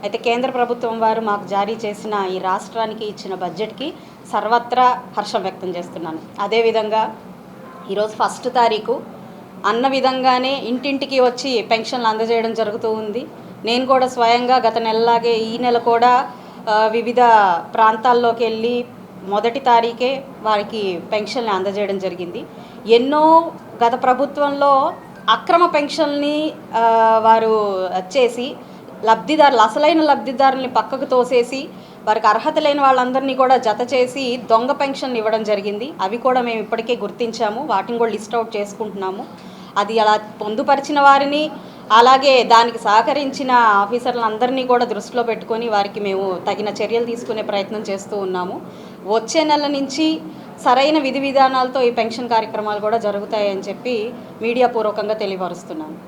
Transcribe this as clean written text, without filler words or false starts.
అయితే కేంద్ర ప్రభుత్వం వారు మాకు జారీ చేసిన ఈ రాష్ట్రానికి ఇచ్చిన బడ్జెట్కి సర్వత్రా హర్షం వ్యక్తం చేస్తున్నాను. అదేవిధంగా ఈరోజు 1 తారీఖు అన్న విధంగానే ఇంటింటికి వచ్చి పెన్షన్లు అందజేయడం జరుగుతూ ఉంది. నేను కూడా స్వయంగా గత నెలలాగే ఈ నెల కూడా వివిధ ప్రాంతాల్లోకి వెళ్ళి 1 తారీఖే వారికి పెన్షన్లు అందజేయడం జరిగింది. ఎన్నో గత ప్రభుత్వంలో అక్రమ పెన్షన్ని వారు చేసి లబ్ధిదారులు అసలైన లబ్ధిదారుల్ని పక్కకు తోసేసి వారికి అర్హత లేని వాళ్ళందరినీ కూడా జత చేసి దొంగ పెన్షన్లు ఇవ్వడం జరిగింది. అవి కూడా మేము ఇప్పటికే గుర్తించాము, వాటిని కూడా లిస్ట్ అవుట్ చేసుకుంటున్నాము. అది అలా పొందుపరిచిన వారిని అలాగే దానికి సహకరించిన ఆఫీసర్లందరినీ కూడా దృష్టిలో పెట్టుకొని వారికి మేము తగిన చర్యలు తీసుకునే ప్రయత్నం చేస్తూ ఉన్నాము. వచ్చే నెల నుంచి సరైన విధి విధానాలతో ఈ పెన్షన్ కార్యక్రమాలు కూడా జరుగుతాయని చెప్పి మీడియా పూర్వకంగా తెలియపరుస్తున్నాను.